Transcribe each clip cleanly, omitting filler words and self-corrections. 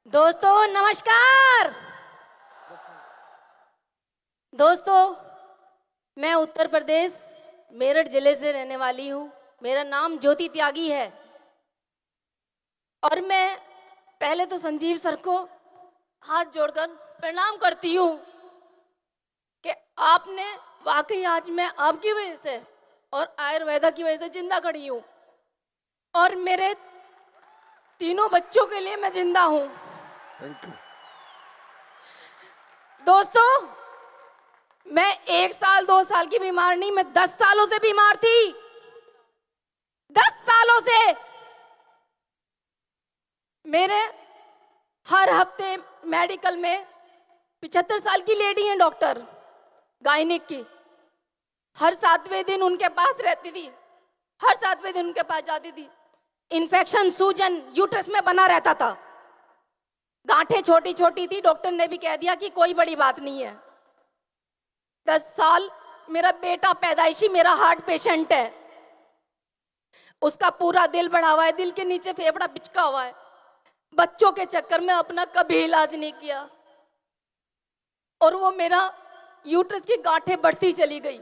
दोस्तों नमस्कार। दोस्तों मैं उत्तर प्रदेश मेरठ जिले से रहने वाली हूँ। मेरा नाम ज्योति त्यागी है और मैं पहले तो संजीव सर को हाथ जोड़कर प्रणाम करती हूँ कि आपने वाकई आज मैं आपकी वजह से और आयुर्वेदा की वजह से जिंदा खड़ी हूँ और मेरे तीनों बच्चों के लिए मैं जिंदा हूँ। Thank you. दोस्तों मैं 1 साल 2 साल की बीमार नहीं, मैं 10 सालों से बीमार थी। 10 सालों से मेरे हर हफ्ते मेडिकल में 75 साल की लेडी हैं डॉक्टर गायनिक की, हर 7वें दिन उनके पास रहती थी, हर 7वें दिन उनके पास जाती थी। इन्फेक्शन सूजन यूट्रस में बना रहता था, गांठें छोटी छोटी थी, डॉक्टर ने भी कह दिया कि कोई बड़ी बात नहीं है। 10 साल मेरा बेटा पैदाइशी मेरा हार्ट पेशेंट है, उसका पूरा दिल बढ़ा हुआ है, दिल के नीचे फेफड़ा पिचका हुआ है। बच्चों के चक्कर में अपना कभी इलाज नहीं किया और वो मेरा यूट्रस की गांठें बढ़ती चली गई।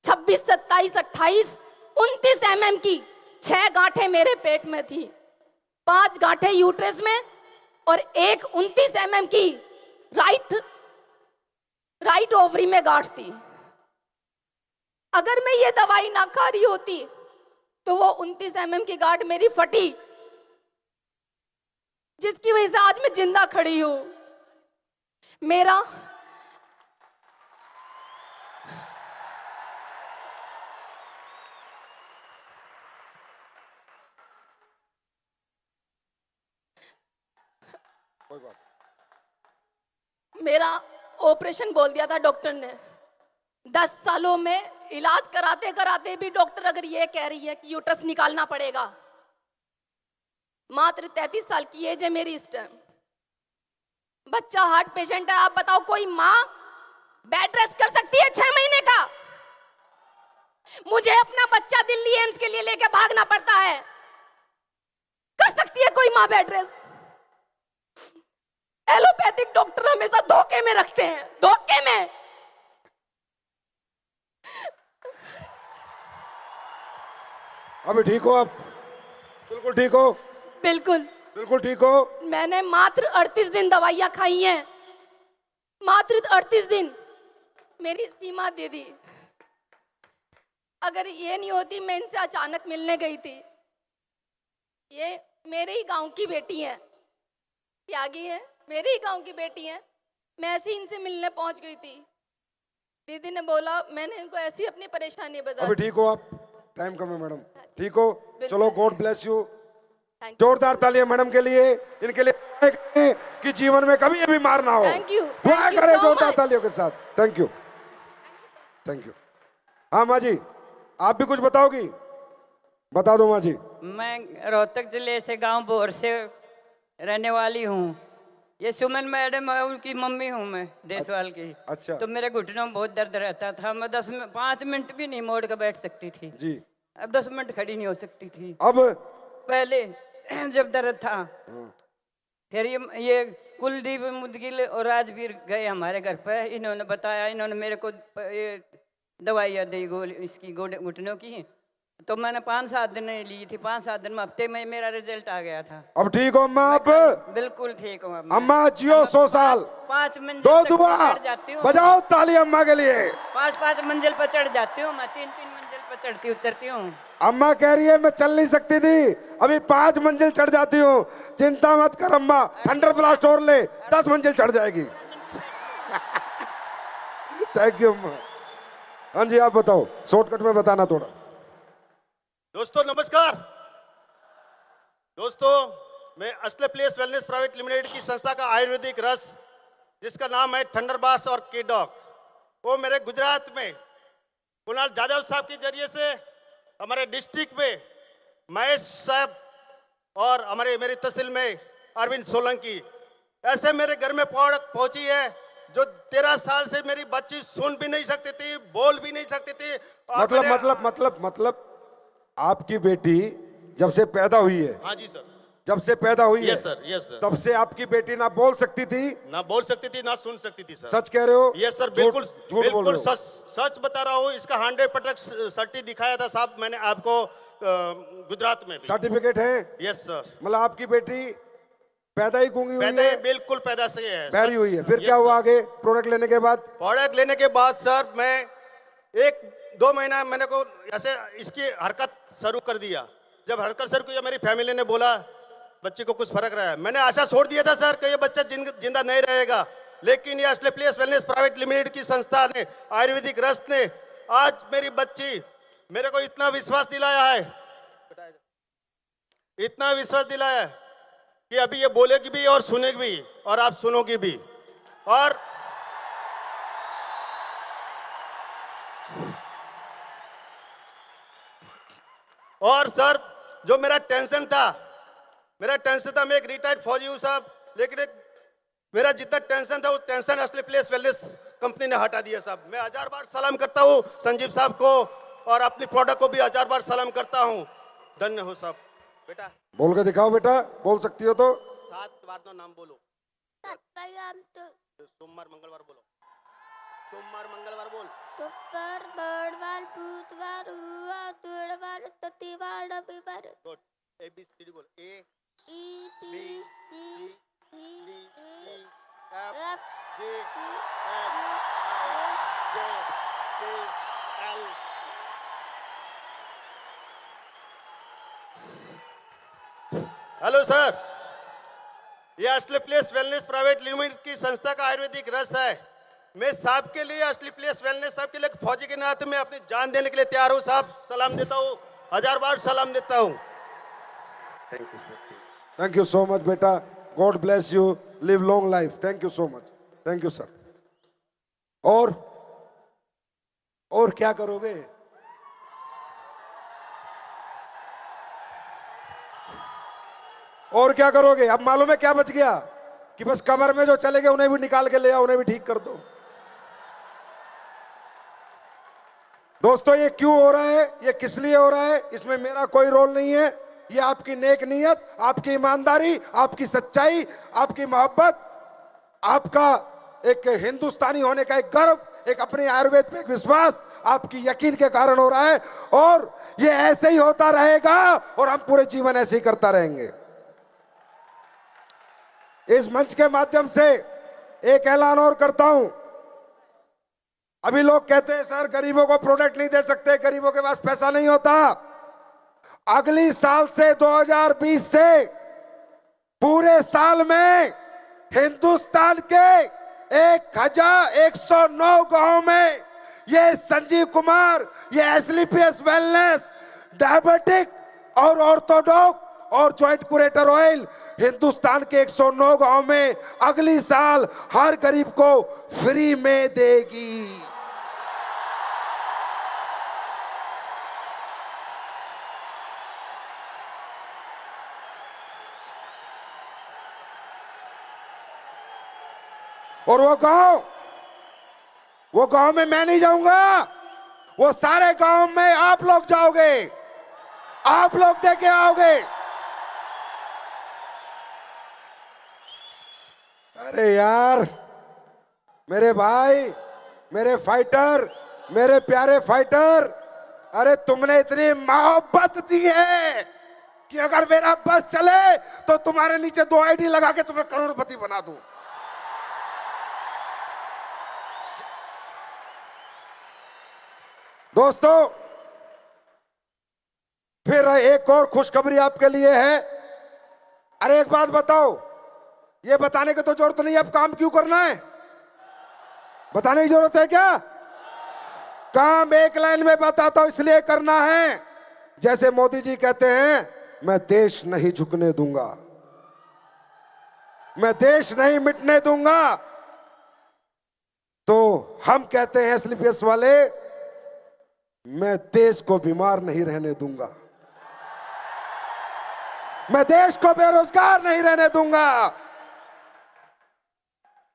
26, 27, 28, 29 mm की 6 गांठें मेरे पेट में थी, 5 गांठें यूट्रस में और एक 29 mm की राइट ओवरी में गांठ थी। अगर मैं ये दवाई ना खा रही होती तो वो 29 mm की गांठ मेरी फटी, जिसकी वजह से आज मैं जिंदा खड़ी हूं। मेरा कोई बात। मेरा ऑपरेशन बोल दिया था डॉक्टर ने। 10 सालों में इलाज कराते कराते भी डॉक्टर अगर ये कह रही है कि यूट्रस निकालना पड़ेगा। मात्र 33 साल की एज है मेरी इस टाइम, बच्चा हार्ट पेशेंट है। आप बताओ कोई माँ बेड रेस्ट कर सकती है 6 महीने का? मुझे अपना बच्चा दिल्ली एम्स के लिए लेके भागना पड़ता है। कर सकती है कोई माँ बेड रेस्ट? एलोपैथिक डॉक्टर हमेशा धोखे में रखते हैं, धोखे में। अभी ठीक हो आप? बिल्कुल ठीक हो? बिल्कुल बिल्कुल ठीक हो? मैंने मात्र 38 दिन दवाइयां खाई हैं, मात्र 38 दिन मेरी सीमा दे दी। अगर ये नहीं होती, मैं इनसे अचानक मिलने गई थी। ये मेरे ही गांव की बेटी है, त्यागी है, मेरे ही गांव की बेटी है। मैं ऐसे ही इनसे मिलने पहुंच गई थी। दीदी ने बोला, मैंने इनको ऐसी अपनी परेशानी बता अभी दी। ठीक हो आप? टाइम कम है मैडम, ठीक हो? चलो, God bless you. Thank you, जोरदार तालियां मैडम के लिए, इनके लिए कि जीवन में कभी ये बीमार ना हो। थैंक यू, दुआ थैंक यू करें सो जोरदार मच। तालियों के साथ। Thank you, thank you. हाँ माँ जी, आप भी कुछ बताओगी? बता दो माँ जी। मैं रोहतक जिले से गांव बोर से रहने वाली हूँ। ये सुमन मैडम है, उनकी मम्मी हूँ मैं, देसवाल की। अच्छा तो मेरे घुटनों में बहुत दर्द रहता था, मैं 5 मिनट भी नहीं मोड़ कर बैठ सकती थी। जी। अब 10 मिनट खड़ी नहीं हो सकती थी अब पहले जब दर्द था। हाँ, फिर ये कुलदीप मुदगिल और राजवीर गए हमारे घर पे, इन्होंने बताया, इन्होंने मेरे को ये दवाइयाँ दी इसकी घुटनों की। तो मैंने 5-7 दिन ली थी, 5-7 दिन में, हफ्ते में मेरा रिजल्ट आ गया था। अब ठीक हो अम्मा आप? बिल्कुल ठीक हूँ अब मैं। अम्मा जियो 100 साल। 5 मंजिल दो तक दुआ चढ़ जाती हूँ। बजाओ ताली अम्मा के लिए। 5-5 मंजिल पर चढ़ जाती हूँ मैं, 3-3 मंजिल पर चढ़ती उतरती हूँ। अम्मा कह रही है मैं चल नहीं सकती थी, अभी 5 मंजिल चढ़ जाती हूँ। चिंता मत कर अम्मा, थंडर ब्लास्ट और ले, 10 मंजिल चढ़ जाएगी। थैंक यू अम्मा। हाँ जी, आप बताओ, शॉर्टकट में बताना थोड़ा। दोस्तों नमस्कार। दोस्तों मैं असले प्लेस वेलनेस प्राइवेट लिमिटेड की संस्था का आयुर्वेदिक रस, जिसका नाम है थंडरबास और केडॉक, वो मेरे गुजरात में कुणाल जादव साहब के जरिए से हमारे डिस्ट्रिक्ट में महेश साहब और मेरी तहसील में अरविंद सोलंकी, ऐसे मेरे घर में प्रोडक्ट पहुंची है जो 13 साल से मेरी बच्ची सुन भी नहीं सकती थी, बोल भी नहीं सकती थी। और मतलब आपकी बेटी जब से पैदा हुई है, हाँ जी सर, जब से पैदा हुई है यस सर, यस सर। तब से आपकी बेटी ना बोल सकती थी, ना बोल सकती थी ना सुन सकती थी सर। सच कह रहे हो? यस सर, झूठ- बिल्कुल झूठ बोल बिल्कुल रहे हो? सच सच बता रहा हूँ। इसका 100% सर्टी दिखाया था साहब मैंने आपको गुजरात में भी। सर्टिफिकेट है? यस सर, मतलब आपकी बेटी पैदा ही गूंगी हुई पैदा है, ही बिल्कुल पैदा से है। पैरी हुई है। फिर Yes, क्या हुआ sir। आगे प्रोडक्ट लेने के बाद? प्रोडक्ट लेने के बाद सर मैं 1-2 महीना मैंने को ऐसे इसकी हरकत शुरू कर दिया। जब हरकत शुरू किया मेरी फैमिली ने बोला बच्चे को कुछ फर्क रहा है। मैंने आशा छोड़ दिया था सर कि ये बच्चा जिंदा नहीं रहेगा, लेकिन ये असली प्लेस वेलनेस प्राइवेट लिमिटेड की संस्था ने, आयुर्वेदिक रस ने आज मेरी बच्ची मेरे को इतना विश्वास दिलाया है, इतना विश्वास दिलाया है कि अभी ये बोलेगी भी और सुनेगी भी और आप सुनोगी भी। और सर जो मेरा टेंशन था मैं एक रिटायर्ड फौजी हूं साहब, लेकिन एक मेरा जितना टेंशन था वो टेंशन असली प्लेस वेलनेस कंपनी ने हटा दिया साहब। मैं 1000 बार सलाम करता हूं संजीव साहब को और अपनी प्रोडक्ट को भी 1000 बार सलाम करता हूं। धन्य हो साहब। बेटा बोल के दिखाओ बेटा, बोल सकती हो तो। 7 बार तो नाम बोलो। सोमवार मंगलवार बोलो, सोमवार मंगलवार बोल। शुक्र बड़वार बुधवार हुआ गुरुवार शनिवार रविवार। गुड। ABCD बोल। A E B B C C D D E F F G H I J K L। Hello sir, ये असली प्लेस वेलनेस प्राइवेट लिमिटेड की संस्था का आयुर्वेदिक रस है। मैं साहब के लिए, असली प्लेस वेलनेस साहब के लिए, एक फौजी के नाते मैं अपनी जान देने के लिए तैयार हूँ साहब। सलाम देता हूँ, 1000 बार सलाम देता हूँ। Thank you sir. Thank you so much बेटा, God bless you, live long life. Thank you so much, thank you sir. और क्या करोगे? और क्या करोगे? अब मालूम है क्या बच गया कि बस कमर में जो चले गए उन्हें भी निकाल के ले आओ, उन्हें भी ठीक कर दो। दोस्तों ये क्यों हो रहा है, ये किस लिए हो रहा है, इसमें मेरा कोई रोल नहीं है। ये आपकी नेक नीयत, आपकी ईमानदारी, आपकी सच्चाई, आपकी मोहब्बत, आपका एक हिंदुस्तानी होने का एक गर्व, एक अपने आयुर्वेद पे एक विश्वास, आपकी यकीन के कारण हो रहा है। और ये ऐसे ही होता रहेगा और हम पूरे जीवन ऐसे ही करता रहेंगे। इस मंच के माध्यम से एक ऐलान और करता हूं। अभी लोग कहते हैं सर गरीबों को प्रोडक्ट नहीं दे सकते, गरीबों के पास पैसा नहीं होता। अगली साल से 2020 से पूरे साल में हिंदुस्तान के 1109 गांव में ये संजीव कुमार, ये एसलीपीएस वेलनेस, डायबिटिक और ऑर्थोडॉक्स और ज्वाइंट कुरेटर ऑयल हिंदुस्तान के 109 गांव में अगली साल हर गरीब को फ्री में देगी। और वो गांव में मैं नहीं जाऊंगा, वो सारे गांव में आप लोग जाओगे, आप लोग देके आओगे। अरे यार मेरे भाई, मेरे फाइटर, मेरे प्यारे फाइटर, अरे तुमने इतनी मोहब्बत दी है कि अगर मेरा बस चले तो तुम्हारे नीचे 2 आईडी लगा के तुम्हें करोड़पति बना दूं। दोस्तों फिर एक और खुशखबरी आपके लिए है। अरे एक बात बताओ, ये बताने की तो जरूरत नहीं है, अब काम क्यों करना है? बताने की जरूरत है क्या? काम एक लाइन में बताता हूं, इसलिए करना है। जैसे मोदी जी कहते हैं मैं देश नहीं झुकने दूंगा, मैं देश नहीं मिटने दूंगा, तो हम कहते हैं एसलीपीएस वाले मैं देश को बीमार नहीं रहने दूंगा, मैं देश को बेरोजगार नहीं रहने दूंगा।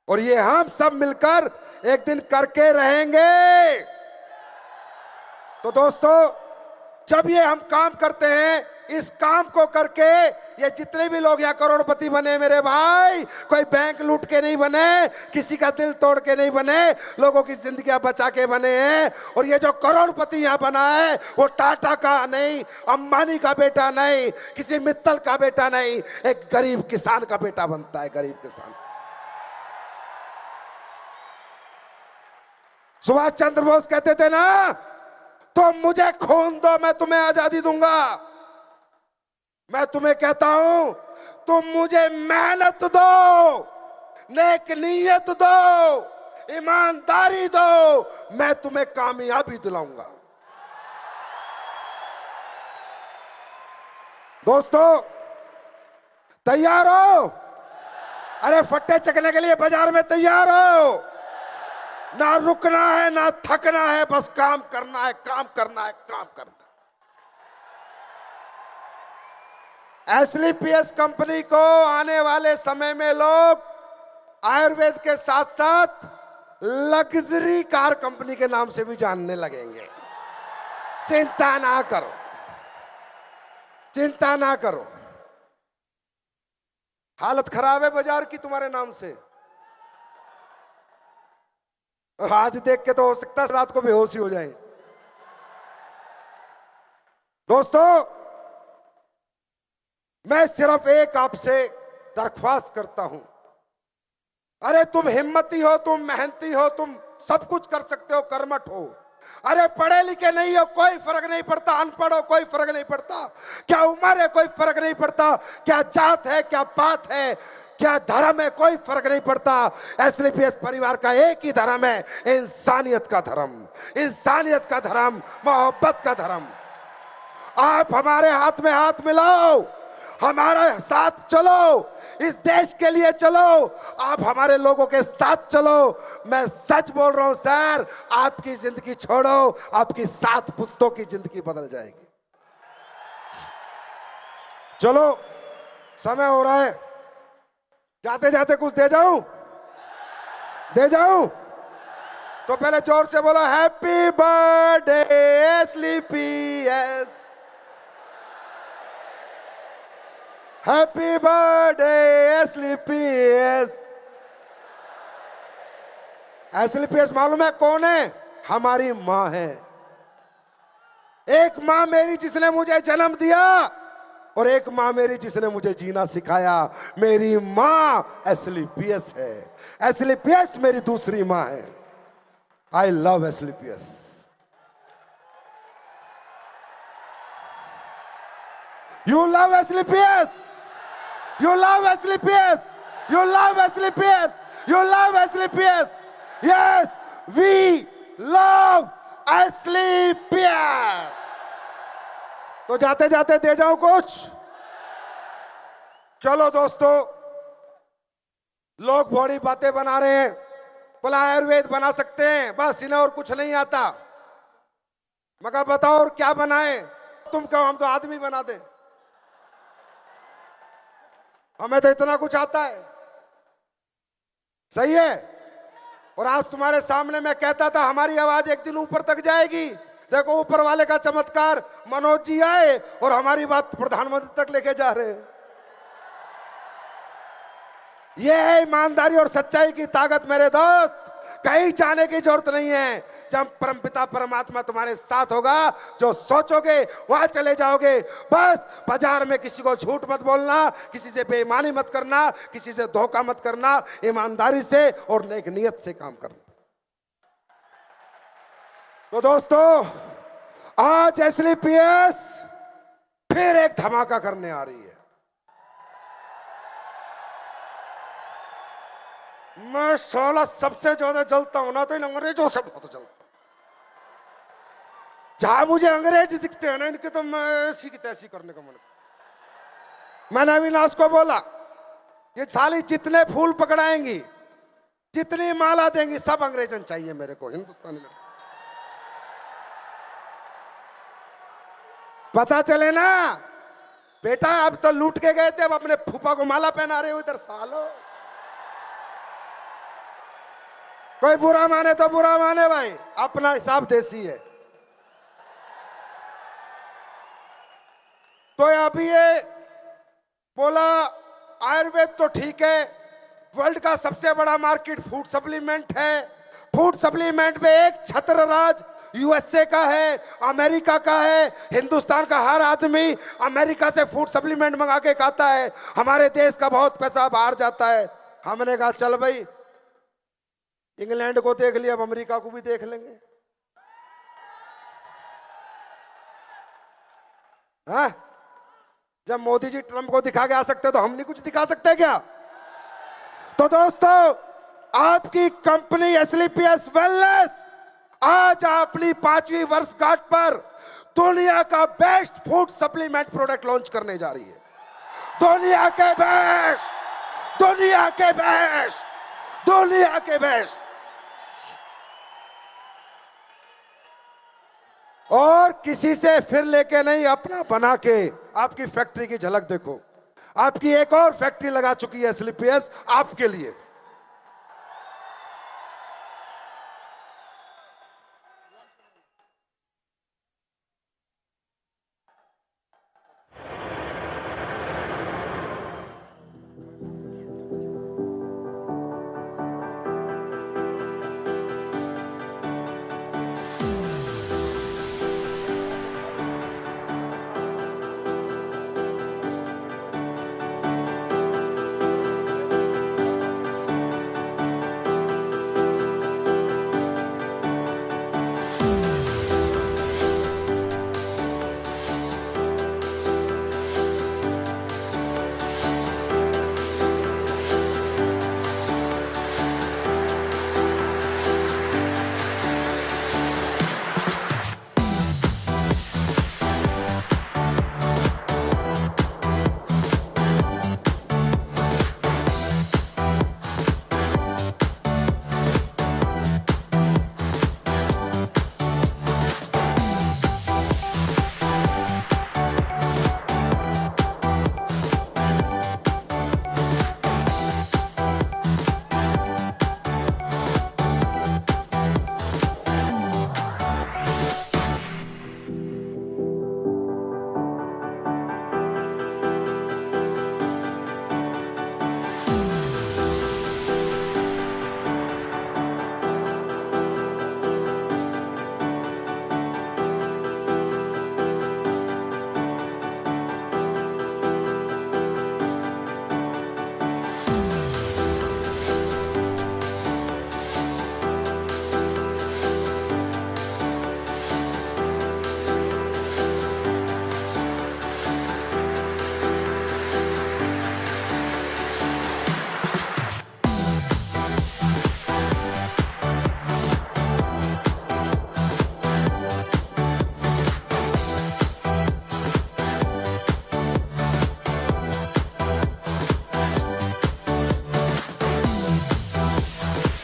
और ये हम सब मिलकर एक दिन करके रहेंगे। तो दोस्तों जब ये हम काम करते हैं इस काम को करके ये जितने भी लोग यहाँ करोड़पति बने मेरे भाई, कोई बैंक लूट के नहीं बने, किसी का दिल तोड़ के नहीं बने, लोगों की जिंदगियां बचा के बने हैं। और ये जो करोड़पति यहाँ बना है वो टाटा का नहीं, अंबानी का बेटा नहीं, किसी मित्तल का बेटा नहीं, एक गरीब किसान का बेटा बनता है, गरीब किसान। सुभाष चंद्र बोस कहते थे ना, तुम मुझे खून दो मैं तुम्हें आजादी दूंगा। मैं तुम्हें कहता हूं, तुम मुझे मेहनत दो, नेक नीयत दो, ईमानदारी दो, मैं तुम्हें कामयाबी दिलाऊंगा। दोस्तों तैयार हो? अरे फट्टे चकने के लिए बाजार में तैयार हो? ना रुकना है ना थकना है, बस काम करना है, काम करना है, काम करना है। एसलीपीएस कंपनी को आने वाले समय में लोग आयुर्वेद के साथ साथ लग्जरी कार कंपनी के नाम से भी जानने लगेंगे। चिंता ना करो, चिंता ना करो। हालत खराब है बाजार की तुम्हारे नाम से, और आज देख के तो हो सकता है रात को बेहोश ही हो जाए। दोस्तों मैं सिर्फ एक आपसे दरख्वास्त करता हूं, अरे तुम हिम्मती हो, तुम मेहनती हो, तुम सब कुछ कर सकते हो, कर्मठ हो। अरे पढ़े लिखे नहीं हो कोई फर्क नहीं पड़ता, अनपढ़ हो कोई फर्क नहीं पड़ता, क्या उम्र है कोई फर्क नहीं पड़ता, क्या जात है, क्या पात है, क्या धर्म है, कोई फर्क नहीं पड़ता। एसलीपीएस परिवार का एक ही धर्म है, इंसानियत का धर्म, इंसानियत का धर्म, मोहब्बत का धर्म। आप हमारे हाथ में हाथ मिलाओ, हमारा साथ चलो, इस देश के लिए चलो, आप हमारे लोगों के साथ चलो। मैं सच बोल रहा हूं सर, आपकी जिंदगी छोड़ो, आपकी 7 पुश्तों की जिंदगी बदल जाएगी। चलो समय हो रहा है, जाते जाते कुछ दे जाऊं? दे जाऊं? तो पहले जोर से बोलो, हैप्पी बर्थडे एसलीपीएस, हैप्पी बर्थडे एसलीपीएस। एसलीपीएस मालूम है कौन है? हमारी मां है। एक मां मेरी जिसने मुझे जन्म दिया, और एक मां मेरी जिसने मुझे जीना सिखाया। मेरी मां एसलीपीएस है, एसलीपीएस मेरी दूसरी मां है। I love SLPS. You love SLPS. You love SLPS. You love SLPS. You love SLPS. Yes, we love SLPS. तो जाते जाते दे जाऊं कुछ? चलो दोस्तों, लोग बड़ी बातें बना रहे हैं, बोला आयुर्वेद बना सकते हैं, बस इन्हें और कुछ नहीं आता। मगर बताओ और क्या बनाए? तुम कहो हम तो आदमी बना दें, हमें तो इतना कुछ आता है। सही है? और आज तुम्हारे सामने मैं कहता था हमारी आवाज एक दिन ऊपर तक जाएगी। देखो ऊपर वाले का चमत्कार, मनोज जी आए और हमारी बात प्रधानमंत्री तक लेके जा रहे हैं। यह है ईमानदारी और सच्चाई की ताकत मेरे दोस्त। कहीं जाने की जरूरत नहीं है। जब परमपिता परमात्मा तुम्हारे साथ होगा, जो सोचोगे वहां चले जाओगे। बस बाजार में किसी को झूठ मत बोलना, किसी से बेईमानी मत करना, किसी से धोखा मत करना, ईमानदारी से और नेक नियत से काम करना। तो दोस्तों आज एसलीपीएस फिर एक धमाका करने आ रही है। मैं 16 सबसे ज्यादा जलता हूं ना, तो इन अंग्रेजों से बहुत जलता हूं। जहां मुझे अंग्रेज दिखते हैं ना, इनके तो मैं ऐसी की तैसी करने का मन। मैंने अविनाश को बोला, ये साली जितने फूल पकड़ाएंगी, जितनी माला देंगी, सब अंग्रेजन चाहिए मेरे को, हिंदुस्तानी लड़की। पता चले ना बेटा, अब तो लूट के गए थे, अब अपने फूफा को माला पहना रहे हो इधर सालो। कोई बुरा माने तो बुरा माने भाई, अपना हिसाब देसी है। तो अभी ये बोला आयुर्वेद तो ठीक है, वर्ल्ड का सबसे बड़ा मार्केट फूड सप्लीमेंट है। फूड सप्लीमेंट में एक छत्र राज यूएसए का है, अमेरिका का है। हिंदुस्तान का हर आदमी अमेरिका से फूड सप्लीमेंट मंगा के खाता है। हमारे देश का बहुत पैसा बाहर जाता है। हमने कहा चल भाई, इंग्लैंड को देख लिया, अब अमेरिका को भी देख लेंगे। हाँ? जब मोदी जी ट्रंप को दिखा के आ सकते तो हम नहीं कुछ दिखा सकते क्या? तो दोस्तों, आपकी कंपनी एसलीपीएस वेलनेस आज अपनी 5वीं वर्षगांठ पर दुनिया का best food supplement product launch करने जा रही है। दुनिया के बेस्ट, दुनिया के बेस्ट, दुनिया के बेस्ट। और किसी से फिर लेके नहीं, अपना बना के आपकी फैक्ट्री की झलक देखो। आपकी एक और फैक्ट्री लगा चुकी है एसलीपीएस आपके लिए।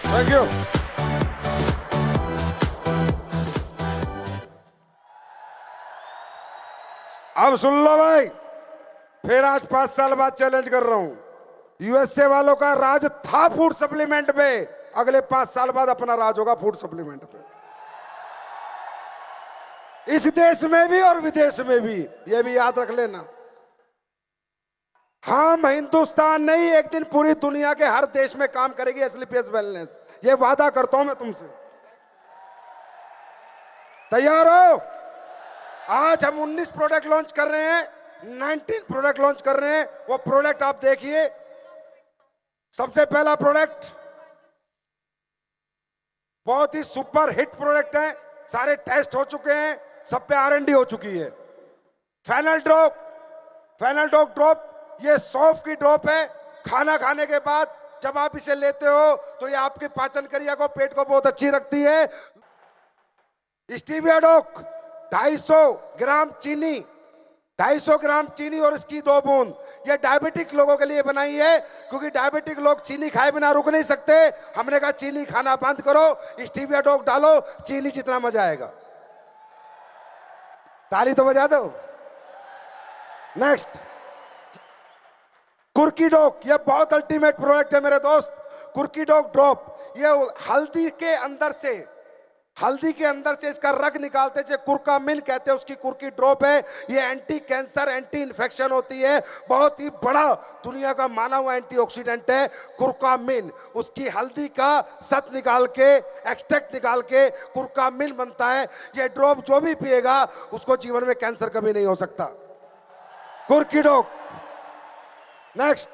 Thank you. अब सुन लो भाई, फिर आज 5 साल बाद चैलेंज कर रहा हूं। यूएसए वालों का राज था फूड सप्लीमेंट पे, अगले 5 साल बाद अपना राज होगा फूड सप्लीमेंट पे। इस देश में भी और विदेश में भी, यह भी याद रख लेना। हम हिंदुस्तान नहीं, एक दिन पूरी दुनिया के हर देश में काम करेगी एसलीपीएस वेलनेस, ये वादा करता हूं मैं तुमसे। तैयार हो? आज हम 19 प्रोडक्ट लॉन्च कर रहे हैं, 19 प्रोडक्ट लॉन्च कर रहे हैं। वो प्रोडक्ट आप देखिए। सबसे पहला प्रोडक्ट बहुत ही सुपर हिट प्रोडक्ट है, सारे टेस्ट हो चुके हैं, सब पे R&D हो चुकी है। फेनल डॉग ड्रॉप, ये सौंफ की ड्रॉप है। खाना खाने के बाद जब आप इसे लेते हो तो ये आपकी पाचन क्रिया को, पेट को बहुत अच्छी रखती है। स्टीविया डॉग 250 ग्राम चीनी, 250 ग्राम चीनी और इसकी 2 बूंद, ये डायबिटिक लोगों के लिए बनाई है, क्योंकि डायबिटिक लोग चीनी खाए बिना रुक नहीं सकते। हमने कहा चीनी खाना बंद करो, स्टीविया डॉग डालो, चीनी जितना मजा आएगा। ताली तो बजा दो। नेक्स्ट, कुर्की डॉग, ये बहुत अल्टीमेट प्रोडक्ट है मेरे दोस्त। कुर्की डॉग ड्रॉप, ये हल्दी के अंदर से हल्दी के अंदर से इसका रग निकालते से कुरकामिन कहते हैं, उसकी कुर्की ड्रॉप है। ये एंटी कैंसर, एंटी इन्फेक्शन होती है। बहुत ही बड़ा दुनिया का माना हुआ एंटीऑक्सीडेंट है कुरकामिन। उसकी हल्दी का सत निकाल के, एक्सट्रैक्ट निकाल के कुरकामिन बनता है। ये ड्रॉप जो भी पिएगा उसको जीवन में कैंसर कभी नहीं हो सकता। कुर्की डॉग। नेक्स्ट,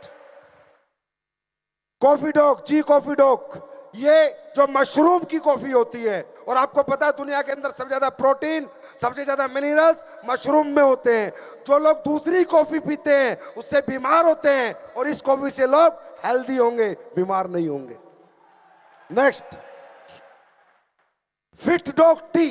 कॉफी डॉग, जी कॉफी डॉग। ये जो मशरूम की कॉफी होती है, और आपको पता है दुनिया के अंदर सबसे ज्यादा प्रोटीन, सबसे ज्यादा मिनरल्स मशरूम में होते हैं। जो लोग दूसरी कॉफी पीते हैं उससे बीमार होते हैं, और इस कॉफी से लोग हेल्दी होंगे, बीमार नहीं होंगे। Next, fit dog T.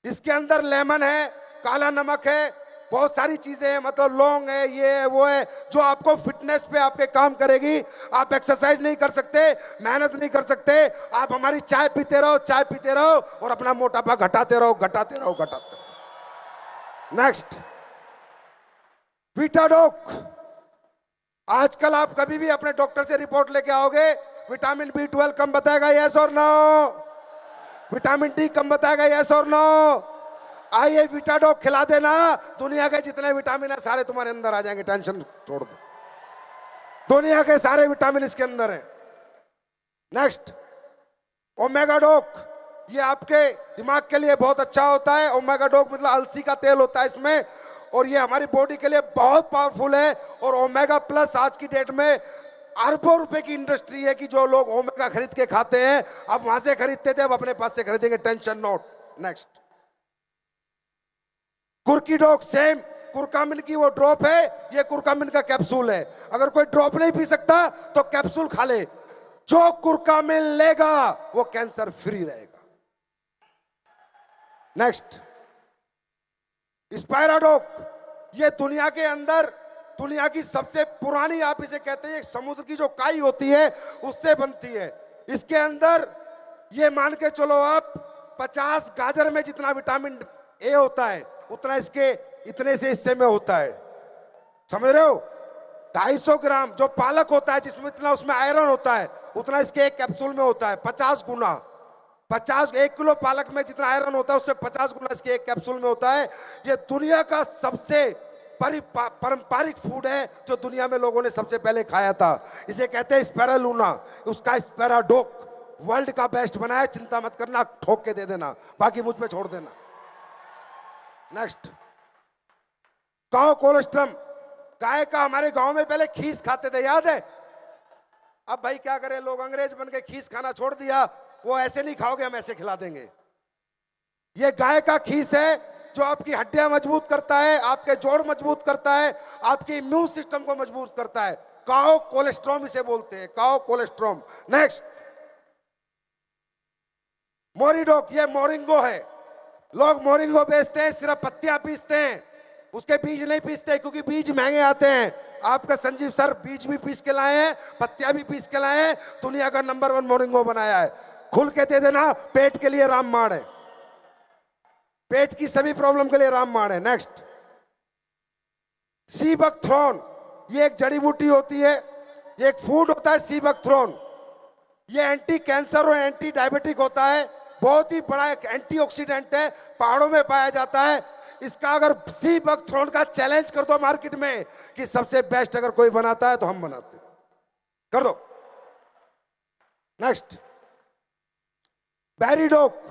इसके अंदर लेमन है, काला नमक है, बहुत सारी चीजें हैं, मतलब लौंग है, ये है, वो है, जो आपको फिटनेस पे आपके काम करेगी। आप एक्सरसाइज नहीं कर सकते, मेहनत नहीं कर सकते, आप हमारी चाय पीते रहो, चाय पीते रहो, और अपना मोटापा घटाते रहो, घटाते रहो, घटाते रहो। नेक्स्ट, वीटाडॉक। आजकल आप कभी भी अपने डॉक्टर से रिपोर्ट लेके आओगे, विटामिन B12 कम बताएगा, यस और नो? विटामिन D कम बताएगा, यस और नो? आइए विटाडॉक खिला देना, दुनिया के जितने विटामिन है सारे तुम्हारे अंदर आ जाएंगे, टेंशन छोड़ दो। दुनिया के सारे विटामिन इसके अंदर हैं। नेक्स्ट, ओमेगा डॉक। ये आपके दिमाग के लिए बहुत अच्छा होता है। ओमेगा डॉक मतलब अलसी का तेल होता है इसमें, और ये हमारी बॉडी के लिए बहुत पावरफुल है। और ओमेगा प्लस आज की डेट में अरबों रुपए की इंडस्ट्री है कि जो लोग ओमेगा खरीद के खाते हैं, अब वहां से खरीदते थे, अब अपने पास से खरीदेंगे, टेंशन नोट। नेक्स्ट, कुर्की डॉग। सेम कुरकामिन की वो ड्रॉप है, ये कुरकामिन का कैप्सूल है। अगर कोई ड्रॉप नहीं पी सकता तो कैप्सूल खा ले। जो कुरकामिन लेगा वो कैंसर फ्री रहेगा। नेक्स्ट, स्पायराडॉक। ये दुनिया के अंदर दुनिया की सबसे पुरानी, आप इसे कहते हैं, एक समुद्र की जो काई होती है उससे बनती है। इसके अंदर ये मान के चलो आप 50 गाजर में जितना विटामिन ए होता है उतना इसके इतने से हिस्से में होता है, समझ रहे हो? 250 ग्राम जो पालक होता है जिसमें इतना उसमें आयरन होता है उतना इसके एक कैप्सूल में होता है 50 गुना। 1 किलो पालक में जितना आयरन होता है उससे 50 गुना इसके एक कैप्सूल में होता है। ये दुनिया का सबसे पारंपरिक फूड है जो दुनिया में लोगों ने सबसे पहले खाया था। इसे कहते हैं स्पैरालूना, उसका स्पैराडॉक वर्ल्ड का बेस्ट बनाया। चिंता मत करना, ठोक के दे देना, बाकी मुझ पे छोड़ देना। Next, cow colostrum. गाय का हमारे गांव में पहले खीस खाते थे, याद है? अब भाई क्या करें, लोग अंग्रेज बन के खीस खाना छोड़ दिया। वो ऐसे नहीं खाओगे, हम ऐसे खिला देंगे। ये गाय का खीस है जो आपकी हड्डियां मजबूत करता है, आपके जोड़ मजबूत करता है, आपके इम्यून सिस्टम को मजबूत करता है। काउ कोलेस्ट्रॉम इसे बोलते हैं, काउ कोलेस्ट्रॉम। नेक्स्ट, मोरिडॉक। ये मोरिंगो है। लोग मोरिंगो बेचते हैं, सिर्फ पत्तियां पीसते हैं, उसके बीज नहीं पीसते क्योंकि बीज महंगे आते हैं। आपका संजीव सर बीज भी पीस के लाए हैं, पत्तियां भी पीस के लाए हैं, दुनिया का नंबर 1 मोरिंगो बनाया है। खुल के दे देना, पेट के लिए रामबाण है, पेट की सभी प्रॉब्लम के लिए रामबाण है। नेक्स्ट, सी बकथ्रोन। ये एक जड़ी बूटी होती है, ये एक फूड होता है सी बकथ्रोन। ये एंटी कैंसर और एंटी डायबिटिक होता है, बहुत ही बड़ा एक एंटीऑक्सीडेंट है, पहाड़ों में पाया जाता है। इसका अगर सी बकथ्रोन का चैलेंज कर दो मार्केट में कि सबसे बेस्ट अगर कोई बनाता है तो हम बनाते हैं, कर दो। नेक्स्ट, बेरीडॉक।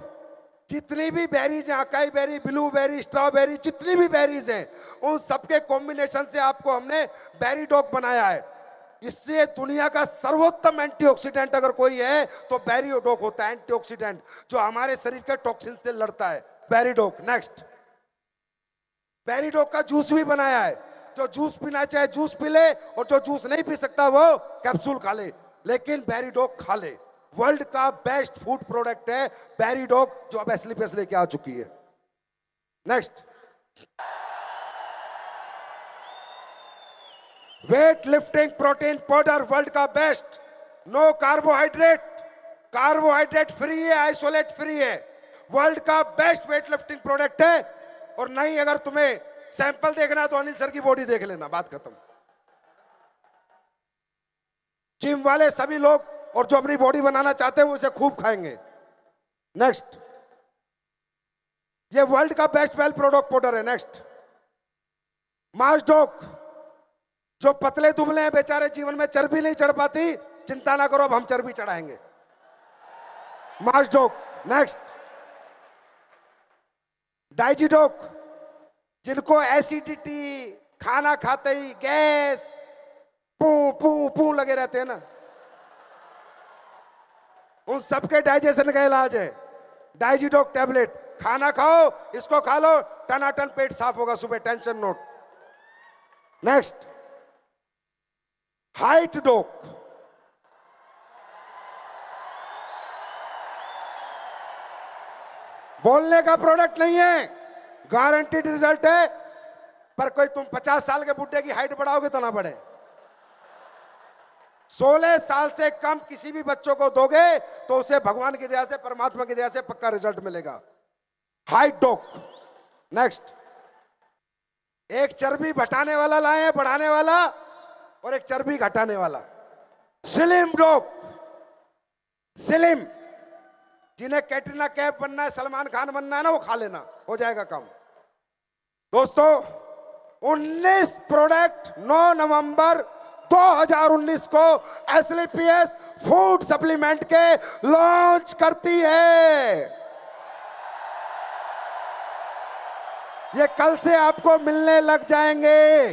जितनी भी बेरीज हैं, अकाई बेरी, ब्लूबेरी, स्ट्रॉबेरी, जितनी भी बेरीज हैं, उन सबके कॉम्बिनेशन से आपको हमने बेरीडॉक बनाया है। इससे दुनिया का सर्वोत्तम एंटीऑक्सीडेंट अगर कोई है तो बेरीडॉक होता है, एंटीऑक्सीडेंट जो हमारे शरीर के टॉक्सिन से लड़ता है, बेरीडॉक। नेक्स्ट, बेरीडॉक का जूस भी बनाया है। जो जूस पीना चाहे जूस पी ले, और जो जूस नहीं पी सकता वो कैप्सूल खा ले, लेकिन बेरीडॉक खा ले। वर्ल्ड का बेस्ट फूड प्रोडक्ट है बेरीडॉक, जो अब एस्लीपेस लेके आ चुकी है। Next, weight lifting protein powder, world का best. No carbohydrate, carbohydrate free है, आइसोलेट फ्री है, वर्ल्ड का बेस्ट वेट लिफ्टिंग प्रोडक्ट है। और नहीं, अगर तुम्हें सैंपल देखना है तो अनिल सर की बॉडी देख लेना, बात खत्म। जिम वाले सभी लोग और जो अपनी बॉडी बनाना चाहते हैं वो इसे खूब खाएंगे। नेक्स्ट, ये वर्ल्ड का बेस्ट वेल प्रोडक्ट पाउडर है। नेक्स्ट, मास्डोक, जो पतले दुबले हैं बेचारे, जीवन में चर्बी नहीं चढ़ पाती, चिंता ना करो, अब हम चर्बी चढ़ाएंगे। मास्डोक। नेक्स्ट, डाइजिडोक, जिनको एसिडिटी, खाना खाते ही गैस, पू पू पू लगे रहते हैं ना, उन सबके डाइजेशन का इलाज है डाइजिडोक टैबलेट। खाना खाओ, इसको खा लो, टनाटन पेट साफ होगा सुबह, टेंशन नोट। नेक्स्ट, हाइट डोक, बोलने का प्रोडक्ट नहीं है, गारंटीड रिजल्ट है, पर कोई तुम 50 साल के बुढ़े की हाइट बढ़ाओगे तो ना बढ़े। 16 साल से कम किसी भी बच्चों को दोगे तो उसे भगवान की दया से, परमात्मा की दया से पक्का रिजल्ट मिलेगा। हाइट डोक। नेक्स्ट, एक चर्बी घटाने वाला लाए हैं, बढ़ाने वाला, और एक चर्बी घटाने वाला। स्लिम डोक। स्लिम, जिन्हें कैटरीना कैफ बनना है, सलमान खान बनना है ना, वो खा लेना, हो जाएगा काम। दोस्तों, 19 प्रोडक्ट 9 नवंबर 2019 को एसलीपीएस फूड सप्लीमेंट के लॉन्च करती है। ये कल से आपको मिलने लग जाएंगे।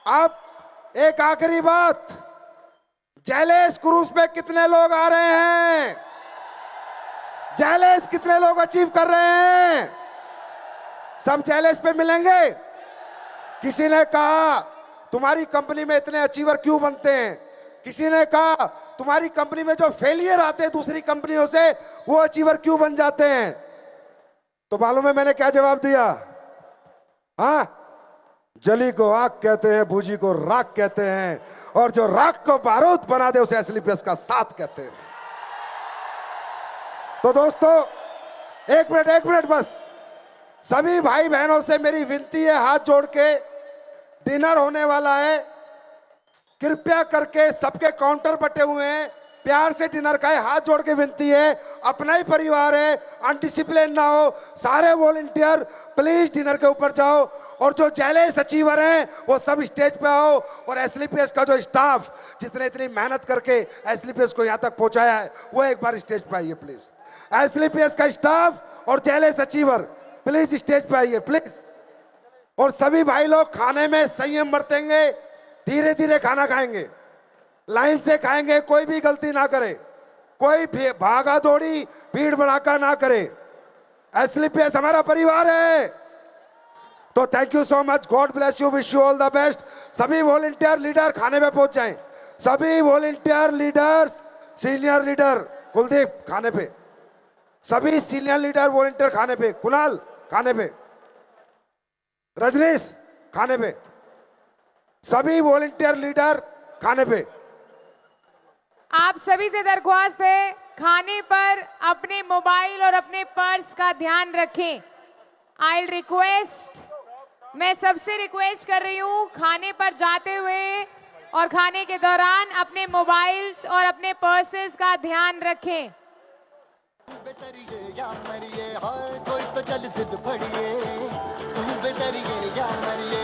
अब एक आखिरी बात, जैलेस क्रूज पे कितने लोग आ रहे हैं? जैलेस कितने लोग अचीव कर रहे हैं? सब जैलेस पे मिलेंगे। किसी ने कहा तुम्हारी कंपनी में इतने अचीवर क्यों बनते हैं? किसी ने कहा तुम्हारी कंपनी में जो फेलियर आते हैं दूसरी कंपनियों से, वो अचीवर क्यों बन जाते हैं? तो मालूम है मैंने क्या जवाब दिया? हाँ, जली को आग कहते हैं, भूजी को राख कहते हैं, और जो राख को बारूद बना दे उसे एसलीपीएस का साथ कहते हैं। तो दोस्तों, एक मिनट बस, सभी भाई बहनों से मेरी विनती है, हाथ जोड़ के, डिनर होने वाला है, कृपया करके सबके काउंटर बटे हुए हैं, प्यार से डिनर खाए, हाथ जोड़ के विनती है, अपना ही परिवार है, अनडिसिप्लिन ना हो, सारे वॉलंटियर प्लीज डिनर के ऊपर जाओ, और जो जैलेस अचीवर हैं वो सब स्टेज पे आओ, और एसलीपीएस का जो स्टाफ जिसने इतनी मेहनत करके एसलीपीएस को यहां तक पहुंचाया है, वो एक बार स्टेज पे आइए प्लीज। एसलीपीएस का स्टाफ और जैलेस अचीवर प्लीज स्टेज पे आइए प्लीज। और सभी भाई लोग खाने में संयम बरतेंगे, धीरे धीरे खाना खाएंगे, लाइन से खाएंगे, कोई भी गलती ना करे, कोई भागा दौड़ी भीड़ भड़ाका ना करे। एसलीपीएस हमारा परिवार है। तो thank you so much, God bless you, wish you all the best. सभी वॉलंटियर लीडर खाने पे पहुंच जाएं, सभी volunteer leaders, senior leader Kuldeep खाने पे, सभी सीनियर लीडर वॉलंटियर खाने पे, कुणाल खाने पे, रजनीश खाने पे, सभी वॉलंटियर लीडर खाने पे। आप सभी से दरख्वास्त है, खाने पर अपने मोबाइल और अपने पर्स का ध्यान रखें। आई रिक्वेस्ट, मैं सबसे रिक्वेस्ट कर रही हूँ, खाने पर जाते हुए और खाने के दौरान अपने मोबाइल्स और अपने पर्सेस का ध्यान रखें। बेतरिए या मरिए, हाय कोई तो चल सिद्ध पड़िए, तू बेतरिए या मरिए,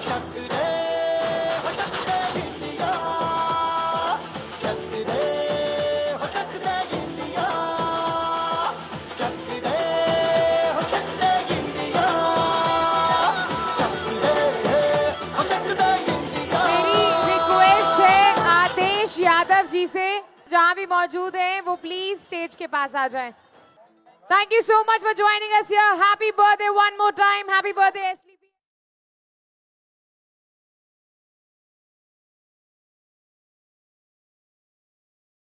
शक रे हो सकते इंडिया, शक रे हो सकते इंडिया, शक रे हो सकते इंडिया, शक रे हो सकते इंडिया। मेरी रिक्वेस्ट है आदेश यादव जी से, जहां भी मौजूद हैं वो प्लीज स्टेज के पास आ जाएं। Thank you so much for joining us here. Happy birthday one more time, happy birthday.